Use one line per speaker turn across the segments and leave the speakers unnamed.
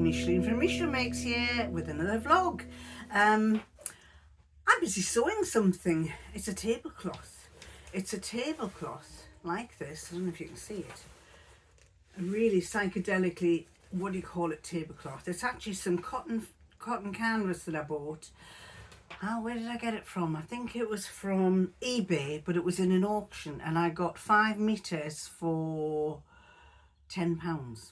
Micheline from Micheline Makes here with another vlog. I'm busy sewing something. It's a tablecloth. It's a tablecloth like this. I don't know if you can see it. A really psychedelically, what do you call it, tablecloth. It's actually some cotton canvas that I bought. Where did I get it from? I think it was from eBay, but it was in an auction and I got 5 meters for £10.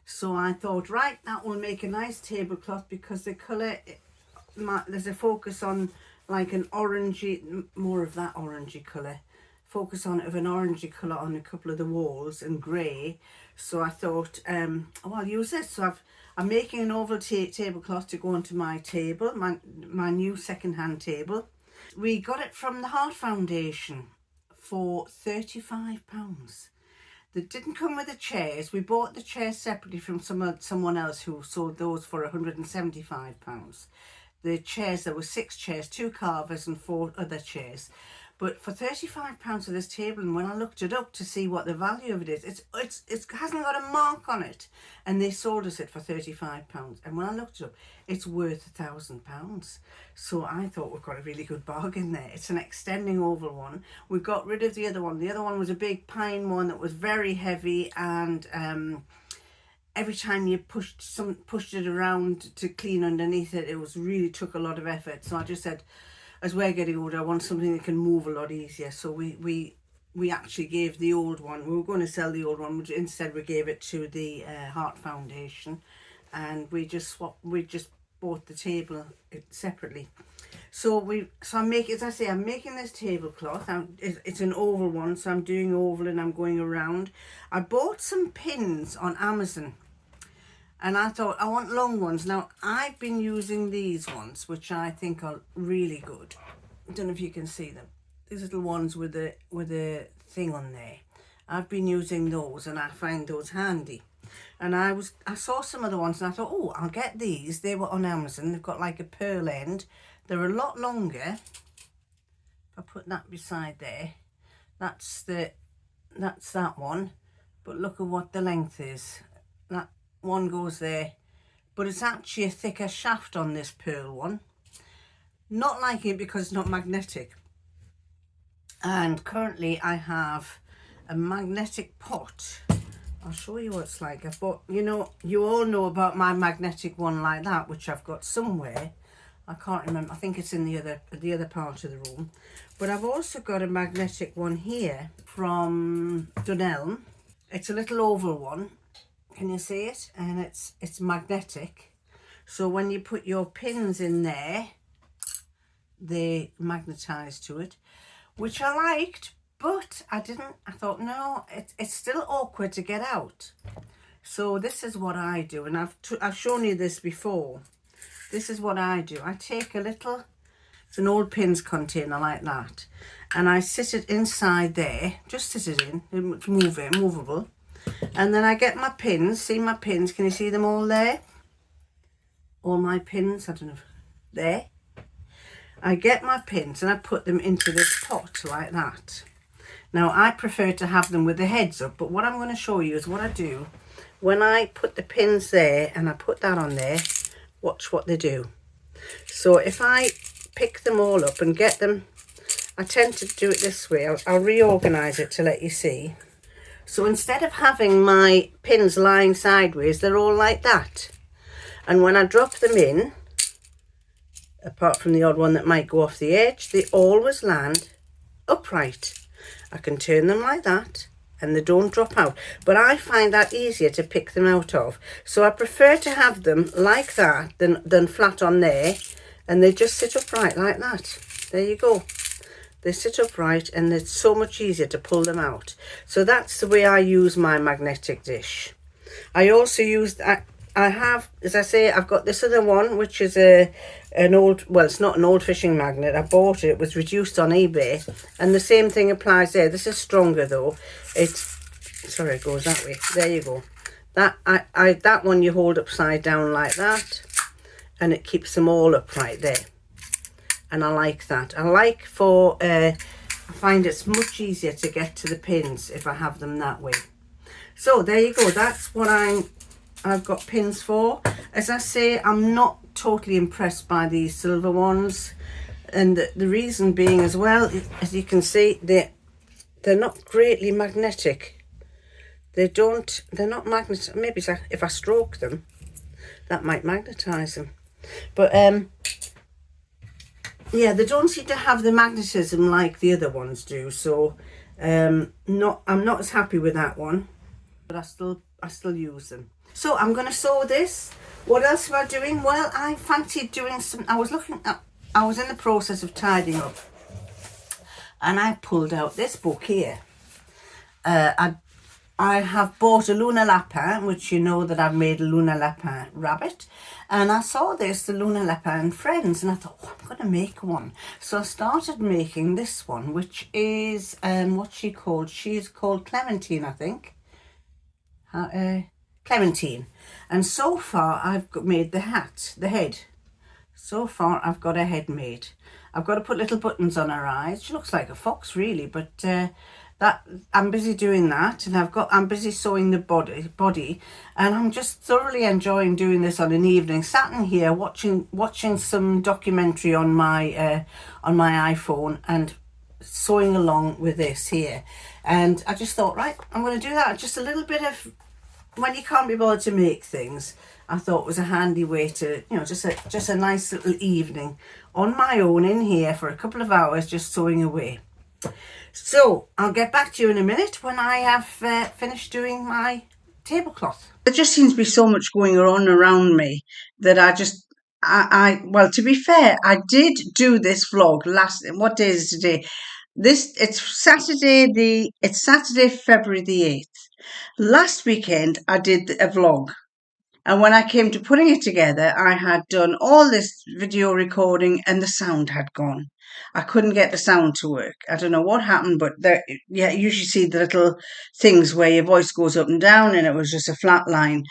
So I thought, right, that will make a nice tablecloth because the colour, there's a focus on like an orangey, more of that orangey colour. Focus on it of an orangey colour on a couple of the walls and grey. So I thought, oh, I'll use this. So I'm making an oval tablecloth to go onto my table, my new second-hand table. We got it from the Heart Foundation for £35. They didn't come with the chairs. We bought the chairs separately from someone else who sold those for £175. The chairs, there were 6 chairs, 2 carvers and 4 other chairs. But for £35 for this table, and when I looked it up to see what the value of it is, it hasn't got a mark on it. And they sold us it for £35. And when I looked it up, it's worth £1,000. So I thought we've got a really good bargain there. It's an extending oval one. We got rid of the other one. The other one was a big pine one that was very heavy, and every time you pushed it around to clean underneath it, it really took a lot of effort. So I just said, as we're getting older, I want something that can move a lot easier. So we actually gave the old one. We were going to sell the old one, but instead we gave it to the Heart Foundation, and we just bought the table separately. So I'm making, as I say, I'm making this tablecloth. It's an oval one, so I'm doing oval and I'm going around. I bought some pins on Amazon. And I thought, I want long ones. Now, I've been using these ones, which I think are really good. I don't know if you can see them. These little ones with a thing on there. I've been using those and I find those handy. And I saw some other ones and I thought, oh, I'll get these. They were on Amazon. They've got like a pearl end. They're a lot longer. If I put that beside there, that's that one. But look at what the length is. That one goes there, but it's actually a thicker shaft on this pearl one. Not liking it because it's not magnetic. And currently I have a magnetic pot. I'll show you what it's like. I've bought, you all know about my magnetic one like that, which I've got somewhere. I can't remember. I think it's in the other part of the room. But I've also got a magnetic one here from Dunelm. It's a little oval one. Can you see it? And it's magnetic. So when you put your pins in there, they magnetize to it, which I liked, but I thought, no, it's still awkward to get out. So this is what I do, and I've shown you this before. This is what I do. I take it's an old pins container like that, and I sit it inside there, just sit it in, it's movable. And then I get my pins. See my pins? Can you see them all there? All my pins. I don't know. There. I get my pins and I put them into this pot like that. Now, I prefer to have them with the heads up. But what I'm going to show you is what I do. When I put the pins there and I put that on there, watch what they do. So if I pick them all up and get them, I tend to do it this way. I'll reorganise it to let you see. So instead of having my pins lying sideways, they're all like that. And when I drop them in, apart from the odd one that might go off the edge, they always land upright. I can turn them like that and they don't drop out. But I find that easier to pick them out of. So I prefer to have them like that than flat on there. And they just sit upright like that. There you go. They sit upright and it's so much easier to pull them out. So that's the way I use my magnetic dish. I also use, I have, as I say, I've got this other one, which is an old, well, it's not an old fishing magnet. I bought it. It was reduced on eBay. And the same thing applies there. This is stronger though. Sorry, it goes that way. There you go. That one you hold upside down like that. And it keeps them all upright there. And I like that. I find it's much easier to get to the pins if I have them that way. So there you go. That's what I'm I've got pins for. As I say, I'm not totally impressed by these silver ones, and the reason being as well, as you can see, they're not greatly magnetic. They're not magnetic. Maybe it's like if I stroke them, that might magnetize them. But yeah, they don't seem to have the magnetism like the other ones do. So I'm not as happy with that one, but I still use them. So I'm going to sew this. What else am I doing? Well, I fancied doing some. I was in the process of tidying up, and I pulled out this book here. I have bought a Lunar Lapin, which you know that I've made a Lunar Lapin rabbit. And I saw this, the Lunar Lapin Friends, and I thought, oh, I'm going to make one. So I started making this one, which is, what's she called? She's called Clementine, I think. Clementine. And so far, I've made the head. So far, I've got a head made. I've got to put little buttons on her eyes. She looks like a fox, really, but that I'm busy doing that, and I'm busy sewing the body, and I'm just thoroughly enjoying doing this on an evening, sat in here watching some documentary on my iPhone and sewing along with this here. And I just thought, right, I'm going to do that. Just a little bit of, when you can't be bothered to make things, I thought it was a handy way to, just a nice little evening on my own in here for a couple of hours, just sewing away. So I'll get back to you in a minute when I have finished doing my tablecloth. There just seems to be so much going on around me that well, to be fair, I did do this vlog what day is it today? It's Saturday, February the 8th. Last weekend, I did a vlog. And when I came to putting it together, I had done all this video recording and the sound had gone. I couldn't get the sound to work. I don't know what happened, but you usually see the little things where your voice goes up and down, and it was just a flat line.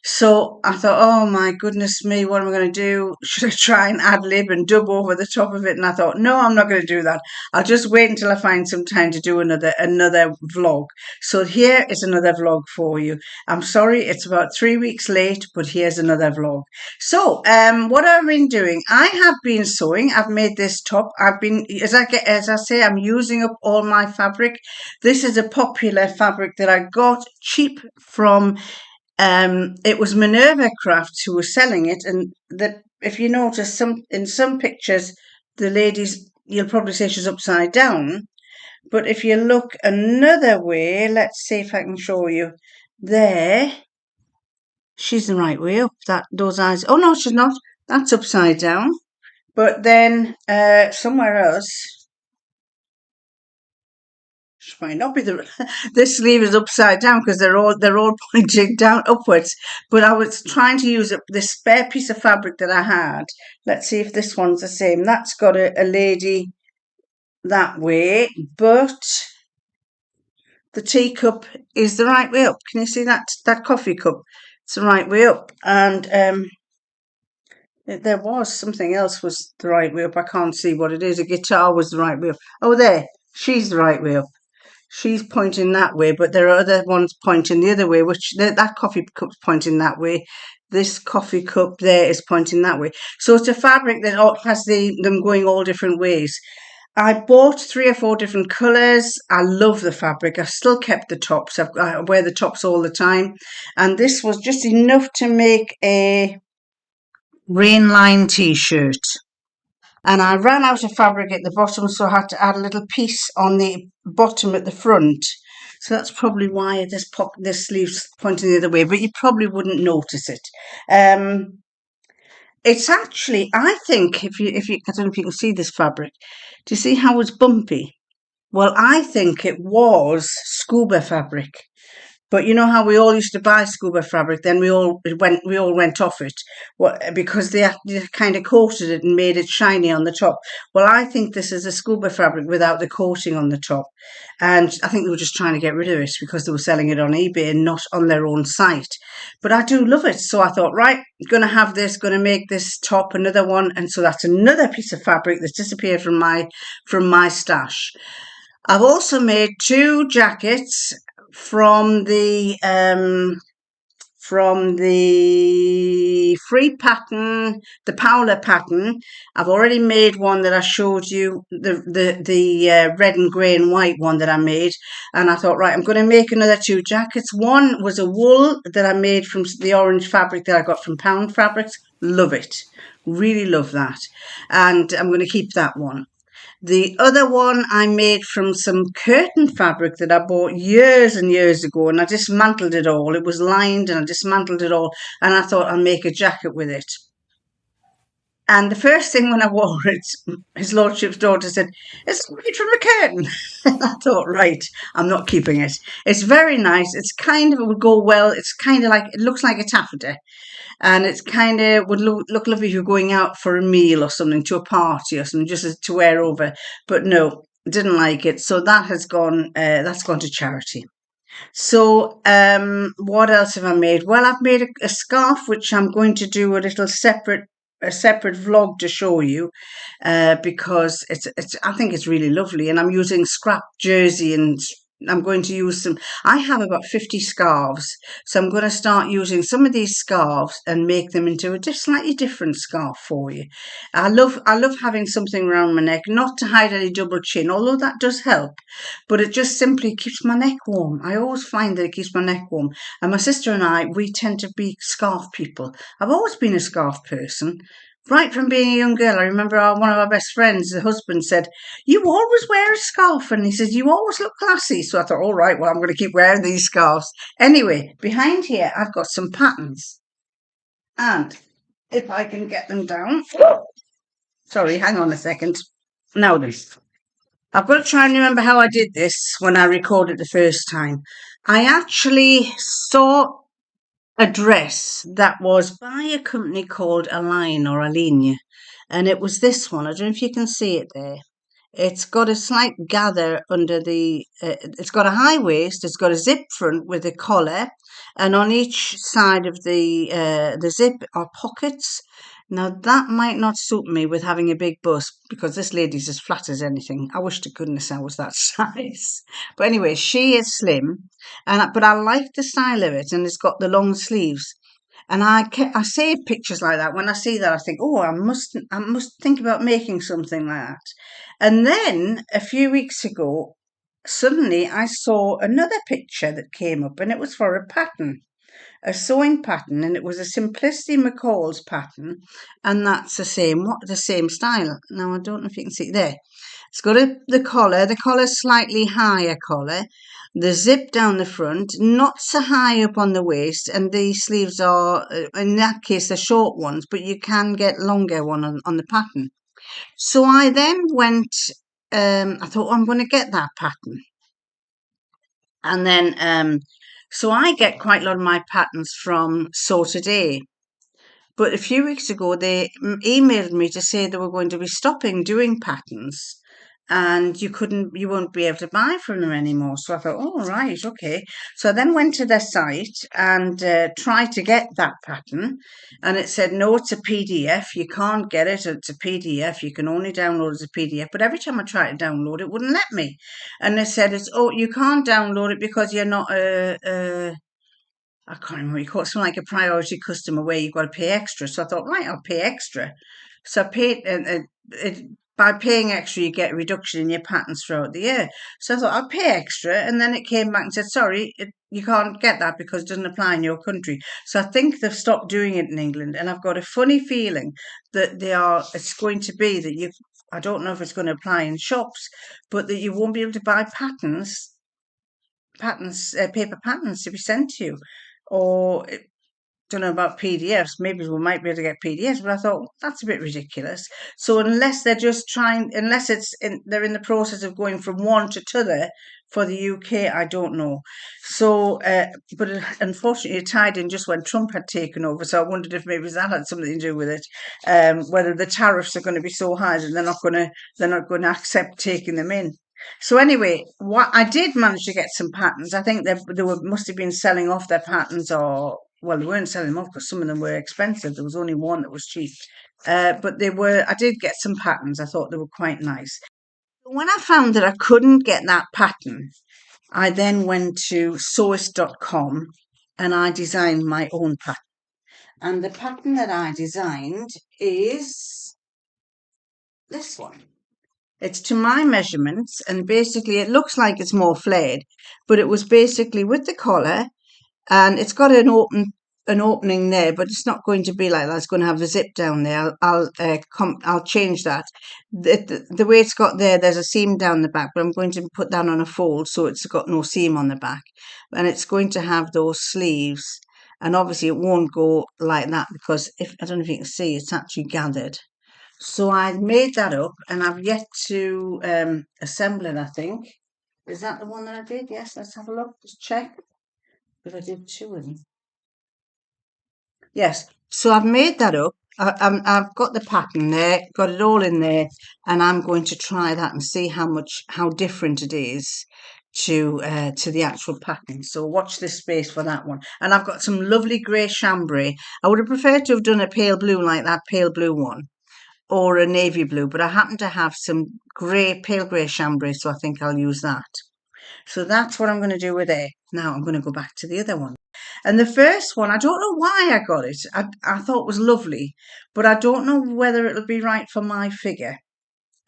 So I thought, oh my goodness me, what am I going to do? Should I try and ad lib and dub over the top of it? And I thought, no, I'm not going to do that. I'll just wait until I find some time to do another vlog. So here is another vlog for you. I'm sorry, it's about 3 weeks late, but here's another vlog. So, what I've been doing, I have been sewing. I've made this top. As I say, I'm using up all my fabric. This is a popular fabric that I got cheap from, it was Minerva Crafts who was selling it. And that, if you notice, in some pictures, the lady's, you'll probably say she's upside down. But if you look another way, let's see if I can show you. There, she's the right way up. Those eyes. Oh no, she's not. That's upside down. But then somewhere else, she might not be this sleeve is upside down because they're all pointing down upwards. But I was trying to use this spare piece of fabric that I had. Let's see if this one's the same. That's got a lady that way, but the teacup is the right way up. Can you see that coffee cup? It's the right way up. And there was something else was the right way up. I can't see what it is. A guitar was the right way up. Oh, there. She's the right way up. She's pointing that way, but there are other ones pointing the other way, which that coffee cup's pointing that way. This coffee cup there is pointing that way. So it's a fabric that has them going all different ways. I bought 3 or 4 different colours. I love the fabric. I've still kept the tops. I wear the tops all the time. And this was just enough to make a rainline t-shirt. And I ran out of fabric at the bottom, so I had to add a little piece on the bottom at the front. So that's probably why this sleeve's pointing the other way, but you probably wouldn't notice it. It's actually, I think, if you, I don't know if you can see this fabric. Do you see how it's bumpy? Well, I think it was scuba fabric. But you know how we all used to buy scuba fabric, then we all went off it, because they kind of coated it and made it shiny on the top. Well, I think this is a scuba fabric without the coating on the top, and I think they were just trying to get rid of it because they were selling it on eBay and not on their own site. But I do love it, so I thought, right, going to have this, going to make this top another one, and so that's another piece of fabric that's disappeared from my stash. I've also made 2 jackets from the from the free pattern, the Paola pattern. I've already made one that I showed you, the red and grey and white one that I made. And I thought, right, I'm going to make another 2 jackets. One was a wool that I made from the orange fabric that I got from Pound Fabrics. Love it. Really love that. And I'm going to keep that one. The other one I made from some curtain fabric that I bought years and years ago, and I dismantled it all. It was lined and I dismantled it all, and I thought I'll make a jacket with it. And the first thing when I wore it, his lordship's daughter said, "It's made from a curtain." And I thought, right, I'm not keeping it. It's very nice. It's kind of, it would go well. It's kind of like, it looks like a taffeta. And it's kind of would look lovely if you're going out for a meal or something, to a party or something, just to wear over. But no, didn't like it. So that has gone, that's gone to charity. So what else have I made? Well, I've made a scarf, which I'm going to do a separate vlog to show you, because it's I think it's really lovely, and I'm using scrap jersey, and I'm going to use some. I have about 50 scarves, so I'm going to start using some of these scarves and make them into a slightly different scarf for you. I love having something around my neck, not to hide any double chin, although that does help, but it just simply keeps my neck warm. I always find that it keeps my neck warm. And my sister and I, we tend to be scarf people. I've always been a scarf person. Right from being a young girl, I remember one of our best friends, the husband, said, "You always wear a scarf." And he says, "You always look classy." So I thought, all right, well, I'm going to keep wearing these scarves. Anyway, behind here, I've got some patterns. And if I can get them down. Sorry, hang on a second. Now then, I've got to try and remember how I did this when I recorded the first time. I actually saw a dress that was by a company called Align or Aline, and it was this one. I don't know if you can see it there. It's got a slight gather under the. It's got a high waist. It's got a zip front with a collar, and on each side of the zip are pockets. Now that might not suit me with having a big bust, because this lady's as flat as anything. I wish to goodness I was that size. But anyway, she is slim, but I like the style of it, and it's got the long sleeves. And I save pictures like that. When I see that, I think, oh, I must think about making something like that. And then a few weeks ago, suddenly I saw another picture that came up, and it was for a pattern, a sewing pattern, and it was a Simplicity McCall's pattern, and that's the same style. Now I don't know if you can see there. It's got the collar's slightly higher collar, the zip down the front, not so high up on the waist, and the sleeves are, in that case, they're short ones, but you can get longer one on the pattern. So I then went, I thought, oh, I'm going to get that pattern. And then, so I get quite a lot of my patterns from Sew Today. But a few weeks ago, they emailed me to say they were going to be stopping doing patterns, and you won't be able to buy from them anymore. So I thought, oh, right, okay. So I then went to their site and tried to get that pattern, and it said, no, it's a PDF. You can't get it. It's a PDF. You can only download it as a PDF. But every time I tried to download it, wouldn't let me. And they said, you can't download it because you're not I can't remember what you call it, something like a priority customer where you've got to pay extra. So I thought, right, I'll pay extra. So I paid, by paying extra, you get a reduction in your patterns throughout the year. So I thought, I'll pay extra. And then it came back and said, sorry, you can't get that because it doesn't apply in your country. So I think they've stopped doing it in England. And I've got a funny feeling that it's going to be that I don't know if it's going to apply in shops, but that you won't be able to buy paper patterns to be sent to you. Or don't know about PDFs. Maybe we might be able to get PDFs, but I thought that's a bit ridiculous. So unless they're just unless they're in the process of going from one to t'other for the UK, I don't know. So, but unfortunately, it tied in just when Trump had taken over. So I wondered if maybe that had something to do with it. Whether the tariffs are going to be so high that they're not going to accept taking them in. So anyway, what I did manage to get some patterns. I think must have been selling off their patterns, or well, they weren't selling them off because some of them were expensive. There was only one that was cheap, but they were. I did get some patterns. I thought they were quite nice. When I found that I couldn't get that pattern, I then went to sewist.com, and I designed my own pattern. And the pattern that I designed is this one. It's to my measurements, and basically it looks like it's more flared, but it was basically with the collar, and it's got an opening there, but it's not going to be like that. It's going to have a zip down there. I'll change that. The way it's got there, there's a seam down the back, but I'm going to put that on a fold so it's got no seam on the back, and it's going to have those sleeves. And obviously it won't go like that because if I don't know if you can see, it's actually gathered. So I made that up, and I've yet to assemble it, I think. Is that the one that I did? Yes, let's have a look. Just check. Because I did two of them. Yes. So I've made that up. I've got the pattern there, got it all in there, and I'm going to try that and see how different it is to the actual pattern. So watch this space for that one. And I've got some lovely grey chambray. I would have preferred to have done a pale blue like that pale blue one, or a navy blue, but I happen to have some pale grey chambray, so I think I'll use that. So that's what I'm going to do with it. Now I'm going to go back to the other one. And the first one, I don't know why I got it. I thought it was lovely, but I don't know whether it'll be right for my figure.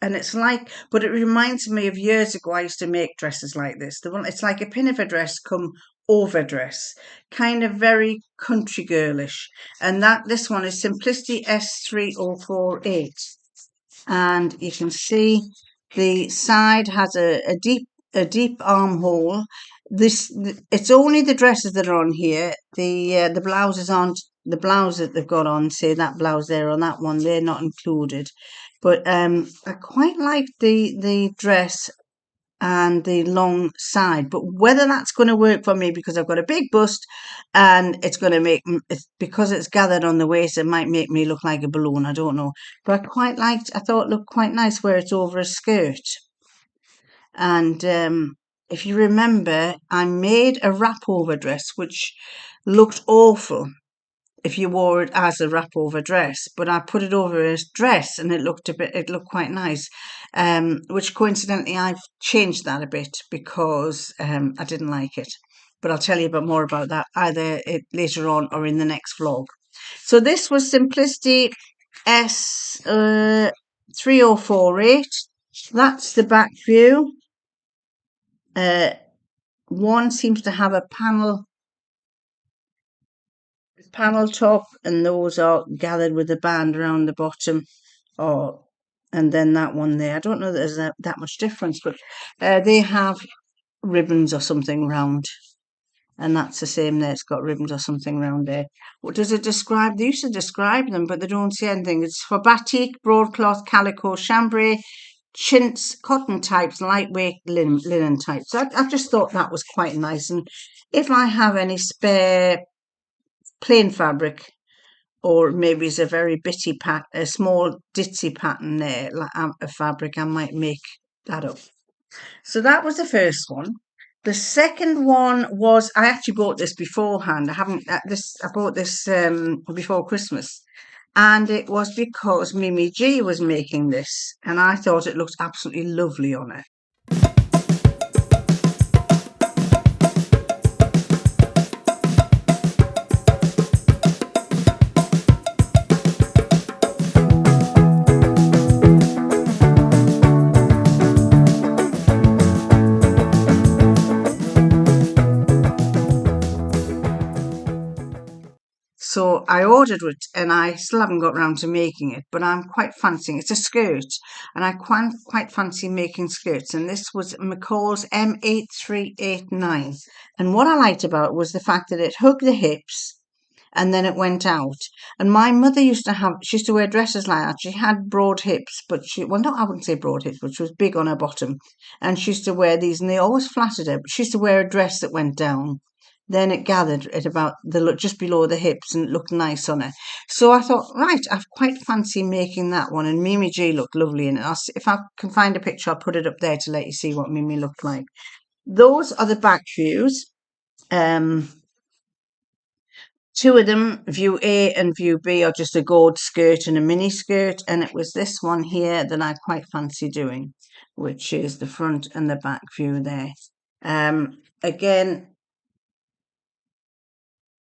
And it's like, but it reminds me of years ago I used to make dresses like this. The one, it's like a pin of a dress come overdress, kind of very country girlish. And this one is Simplicity S3048. And you can see the side has a deep armhole. It's only the dresses that are on here. The blouses aren't, the blouse that they've got on, say that blouse there on that one, they're not included. But I quite like the dress and the long side, but whether that's going to work for me because I've got a big bust and it's going to because it's gathered on the waist, it might make me look like a balloon. I don't know, but I thought it looked quite nice where it's over a skirt. And if you remember, I made a wrap over dress which looked awful if you wore it as a wrap over dress, but I put it over a dress and it looked quite nice. Which coincidentally I've changed that a bit because I didn't like it. But I'll tell you a bit more about that either later on or in the next vlog. So this was Simplicity S 3048. That's the back view. One seems to have a panel top, and those are gathered with a band around the bottom. And then that one there, I don't know that there's that much difference, but they have ribbons or something round, and that's the same there. It's got ribbons or something round there. What does it describe? They used to describe them, but they don't say anything. It's for batik, broadcloth, calico, chambray, chintz, cotton types, lightweight linen types. So I just thought that was quite nice. And if I have any spare plain fabric, or maybe it's a very a small ditzy pattern there, like a fabric, I might make that up. So that was the first one. The second one was, I actually bought this beforehand. I bought this before Christmas, and it was because Mimi G was making this, and I thought it looked absolutely lovely on her. So I ordered it, and I still haven't got round to making it, but I'm quite fancying it's a skirt, and I quite fancy making skirts. And this was McCall's M8389. And what I liked about it was the fact that it hugged the hips and then it went out. And my mother she used to wear dresses like that. She had broad hips, but I wouldn't say broad hips, but she was big on her bottom. And she used to wear these, and they always flattered her. But she used to wear a dress that went down. Then it gathered at about just below the hips, and it looked nice on her. So I thought, right, I quite fancy making that one. And Mimi G looked lovely in it. If I can find a picture, I'll put it up there to let you see what Mimi looked like. Those are the back views. Two of them, view A and view B, are just a gold skirt and a mini skirt. And it was this one here that I quite fancy doing, which is the front and the back view there. Again,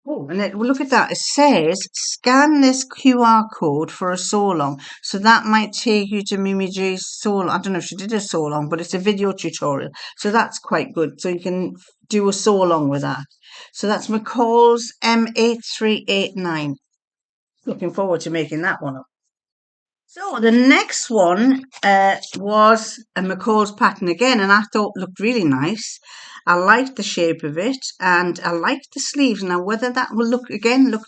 Oh, and look at that. It says scan this QR code for a sew along. So that might take you to Mimi J's sew along. I don't know if she did a sew along, but it's a video tutorial. So that's quite good. So you can do a sew along with that. So that's McCall's M8389. Looking forward to making that one up. So the next one was a McCall's pattern again, and I thought looked really nice. I liked the shape of it, and I liked the sleeves. Now, whether that will look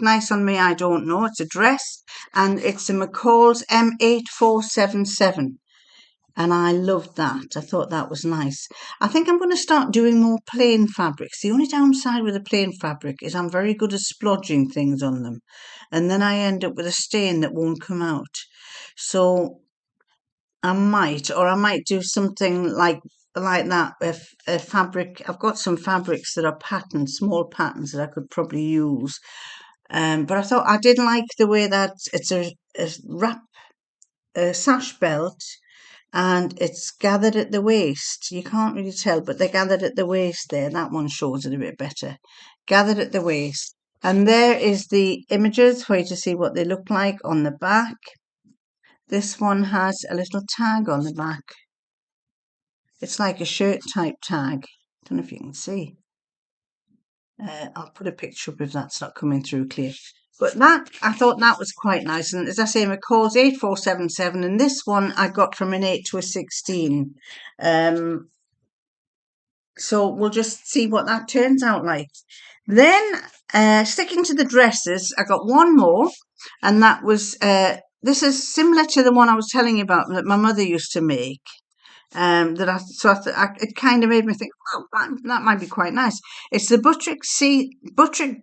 nice on me, I don't know. It's a dress, and it's a McCall's M8477, and I loved that. I thought that was nice. I think I'm going to start doing more plain fabrics. The only downside with a plain fabric is I'm very good at splodging things on them, and then I end up with a stain that won't come out. So I might do something like that. If a fabric, I've got some fabrics that are patterns, small patterns that I could probably use. But I thought I did like the way that it's a sash belt, and it's gathered at the waist. You can't really tell, but they're gathered at the waist there. That one shows it a bit better. Gathered at the waist. And there is the images for you to see what they look like on the back. This one has a little tag on the back. It's like a shirt type tag. Don't know if you can see. I'll put a picture up if that's not coming through clear. But I thought that was quite nice. And as I say, McCall's 8477, and this one I got from an 8 to a 16. So we'll just see what that turns out like. Then, sticking to the dresses, I got one more, and that was, this is similar to the one I was telling you about that my mother used to make. It kind of made me think, oh, that might be quite nice. It's the Buttrick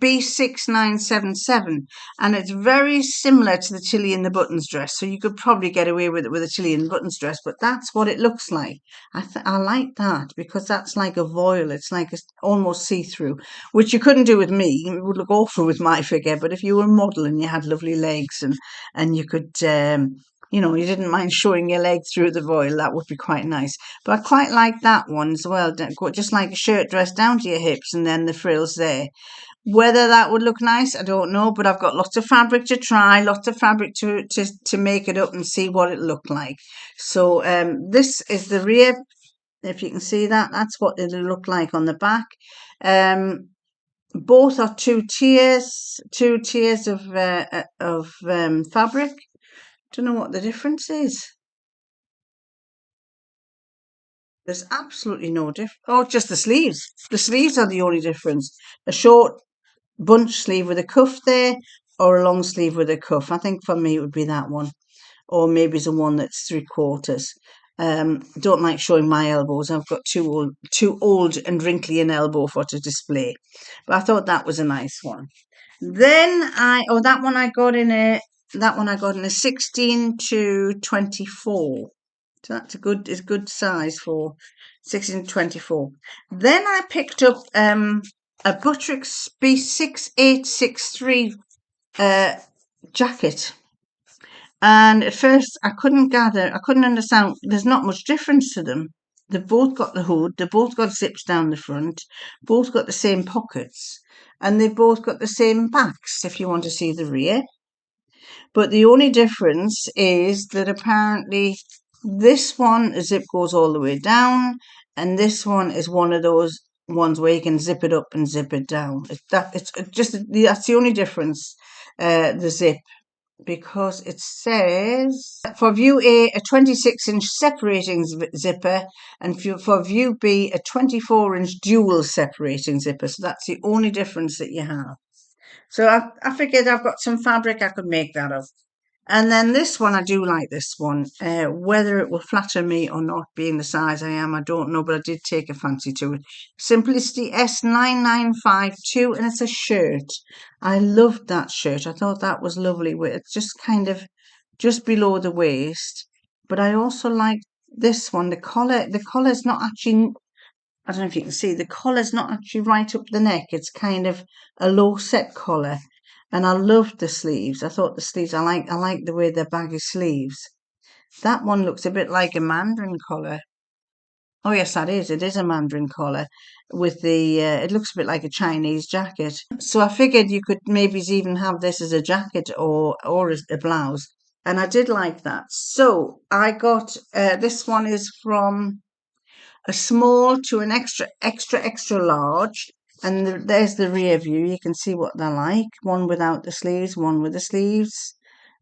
B6977, and it's very similar to the Tilly in the Buttons dress. So you could probably get away with it with a Tilly in the Buttons dress, but that's what it looks like. I like that because that's like a voile. It's like almost see-through, which you couldn't do with me. It would look awful with my figure. But if you were a model and you had lovely legs and you could. You didn't mind showing your leg through the voile, that would be quite nice. But I quite like that one as well, just like a shirt dress down to your hips and then the frills there. Whether that would look nice, I don't know, but I've got lots of fabric to try, lots of fabric to make it up and see what it looked like. So this is the rear. If you can see that, that's what it'll look like on the back. Both are two tiers of fabric. Don't know what the difference is. There's absolutely no difference. Oh, just the sleeves. The sleeves are the only difference. A short bunch sleeve with a cuff there, or a long sleeve with a cuff. I think for me it would be that one, or maybe it's the one that's 3/4. Don't like showing my elbows. I've got too old and wrinkly an elbow for to display. But I thought that was a nice one. Then that one I got in a 16 to 24. So that's a good size for 16 to 24. Then I picked up a Buttrick B6863 jacket. And at first I couldn't understand. There's not much difference to them. They've both got the hood, they've both got zips down the front, both got the same pockets, and they've both got the same backs if you want to see the rear. But the only difference is that apparently this one, the zip goes all the way down, and this one is one of those ones where you can zip it up and zip it down. That's the only difference, the zip, because it says for view A, a 26-inch separating zipper, and for view B, a 24-inch dual separating zipper. So that's the only difference that you have. So I figured I've got some fabric, I could make that up. And then this one, I do like this one. Whether it will flatter me or not, being the size I am, I don't know, but I did take a fancy to it. Simplicity S9952, and it's a shirt. I loved that shirt. I thought that was lovely. It's just kind of just below the waist. But I also like this one. The collar's not actually, I don't know if you can see, the collar's not actually right up the neck. It's kind of a low set collar. And I loved the sleeves. I thought the sleeves, I like the way they're baggy sleeves. That one looks a bit like a mandarin collar. Oh yes, that is. It is a mandarin collar with the. It looks a bit like a Chinese jacket. So I figured you could maybe even have this as a jacket or a blouse, and I did like that. So I got this one is from a small to an extra large, and there's the rear view. You can see what they're like. One without the sleeves, one with the sleeves.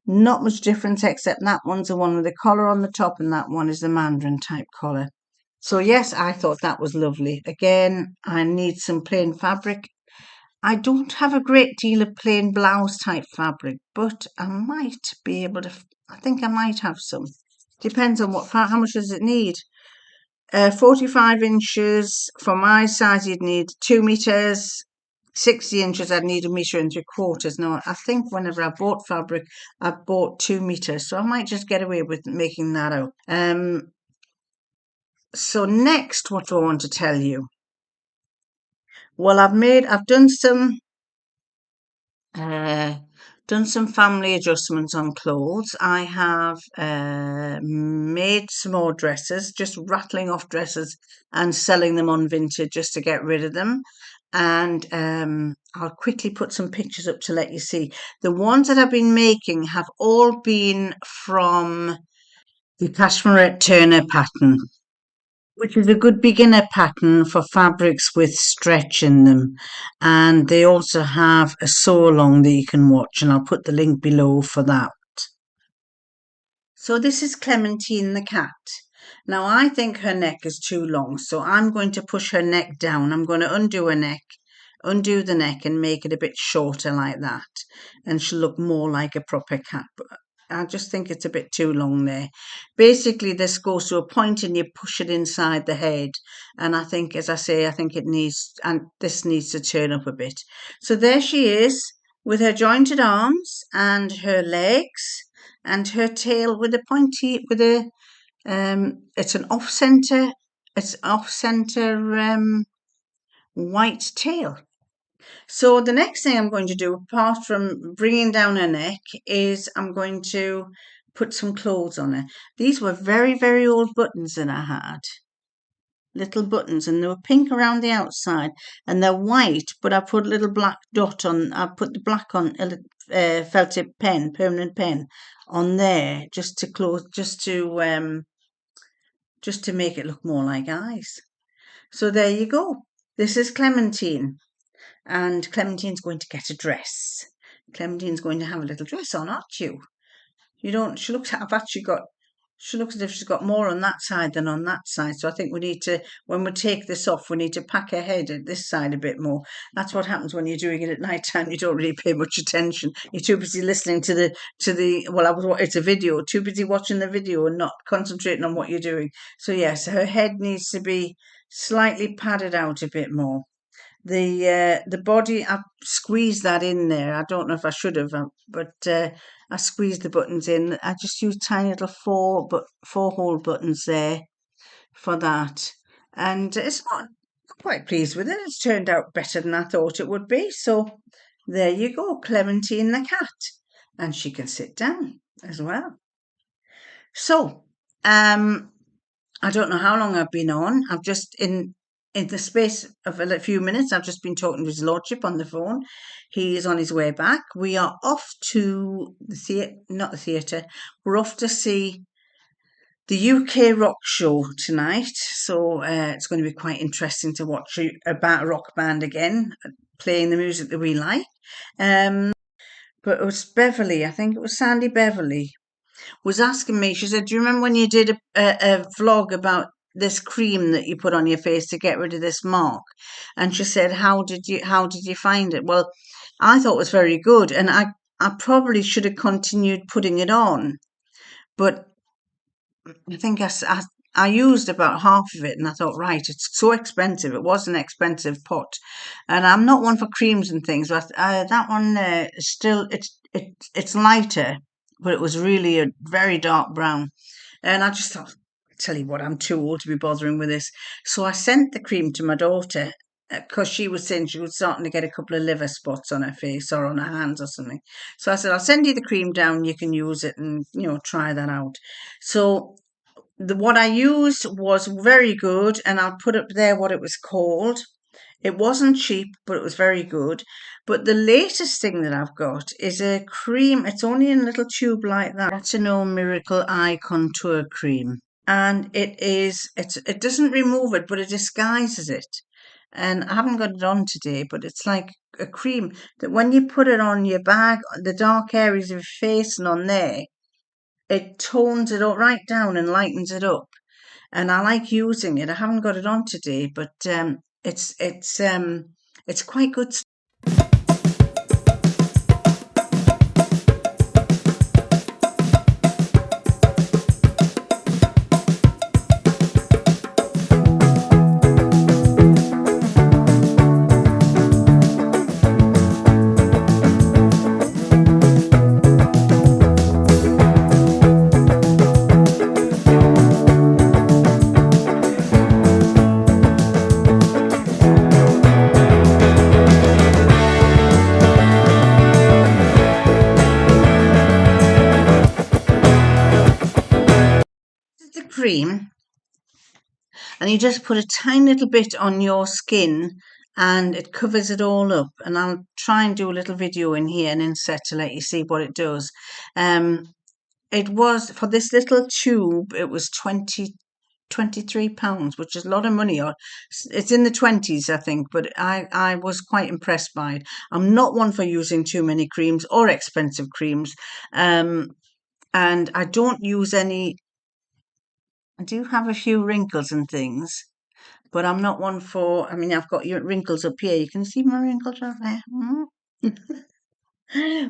Not much difference except that one's the one with the collar on the top, and that one is the mandarin type collar. So yes, I thought that was lovely. Again, I need some plain fabric. I don't have a great deal of plain blouse type fabric, but I might be able to. I think I might have some. Depends on how much does it need. 45 inches for my size, you'd need 2 meters. 60 inches, I'd need 1.75 meters. Now, I think whenever I bought fabric, I bought 2 meters, so I might just get away with making that out. So next, what do I want to tell you? Well, I've uh, done some family adjustments on clothes. I have made some more dresses, just rattling off dresses and selling them on Vinted just to get rid of them. And I'll quickly put some pictures up to let you see. The ones that I've been making have all been from the Cashmere Turner pattern, which is a good beginner pattern for fabrics with stretch in them. And they also have a sew along that you can watch, and I'll put the link below for that. So this is Clementine the cat. Now I think her neck is too long, so I'm going to push her neck down. I'm going to undo the neck and make it a bit shorter like that. And she'll look more like a proper cat. But I just think it's a bit too long there. Basically, this goes to a point and you push it inside the head. And I think, as I say, I think this needs to turn up a bit. So there she is with her jointed arms and her legs and her tail with a pointy, it's an off-center white tail. So the next thing I'm going to do, apart from bringing down her neck, is I'm going to put some clothes on her. These were very, very old buttons that I had. Little buttons, and they were pink around the outside, and they're white, but I put a little black dot on. I put the black on a felt tip pen, permanent pen, on there, just to make it look more like eyes. So there you go. This is Clementine. And Clementine's going to get a dress. Clementine's going to have a little dress on, aren't you? You don't. She looks as if she's got more on that side than on that side. So I think we need to, when we take this off, we need to pack her head at this side a bit more. That's what happens when you're doing it at night time. You don't really pay much attention. You're too busy listening to it's a video, too busy watching the video and not concentrating on what you're doing. So yes, her head needs to be slightly padded out a bit more. The body, I squeezed that in there. I don't know if I should have, but I squeezed the buttons in. I just used tiny little four hole buttons there for that, and it's not. I'm quite pleased with it. It's turned out better than I thought it would be. So there you go, Clementine the cat, and she can sit down as well. So I don't know how long I've been on. I've just in the space of a few minutes, I've just been talking to his lordship on the phone. He is on his way back. We are off to the theatre, not the theatre. We're off to see the UK rock show tonight. So it's going to be quite interesting to watch a rock band again playing the music that we like. But it was Beverly. I think it was Sandy Beverly was asking me, she said, do you remember when you did a vlog about this cream that you put on your face to get rid of this mark? And she said, how did you find it? Well, I thought it was very good, and I probably should have continued putting it on, but I think I used about half of it, and I thought, right, it's so expensive. It was an expensive pot, and I'm not one for creams and things, but that one is still it's lighter, but it was really a very dark brown, and I just thought, tell you what, I'm too old to be bothering with this. So I sent the cream to my daughter because she was saying she was starting to get a couple of liver spots on her face or on her hands or something. So I said, I'll send you the cream down. You can use it and try that out. So
what I used was very good, and I'll put up there what it was called. It wasn't cheap, but it was very good. But the latest thing that I've got is a cream. It's only in a little tube like that. That's an old Miracle Eye Contour Cream. And it doesn't remove it, but it disguises it. And I haven't got it on today, but it's like a cream that when you put it on your bag, the dark areas of your face and on there, it tones it all right down and lightens it up. And I like using it. I haven't got it on today, but it's quite good. This is the cream, and you just put a tiny little bit on your skin and it covers it all up. And I'll try and do a little video in here and inset to let you see what it does. It was for this little tube, it was £23, which is a lot of money. Or it's in the 20s, I think, but I was quite impressed by it. I'm not one for using too many creams or expensive creams. And I don't use any. I do have a few wrinkles and things, but I'm not one for. I mean, I've got your wrinkles up here. You can see my wrinkles up there.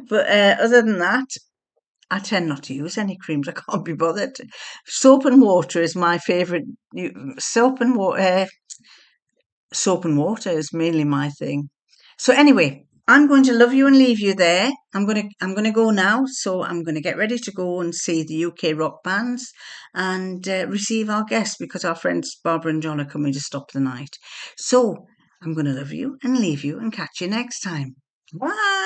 But other than that, I tend not to use any creams. I can't be bothered. Soap and water is my favourite. Soap and water is mainly my thing. So anyway, I'm going to love you and leave you there. I'm gonna go now. So I'm gonna get ready to go and see the UK rock bands and receive our guests because our friends Barbara and John are coming to stop the night. So I'm gonna love you and leave you and catch you next time. Bye.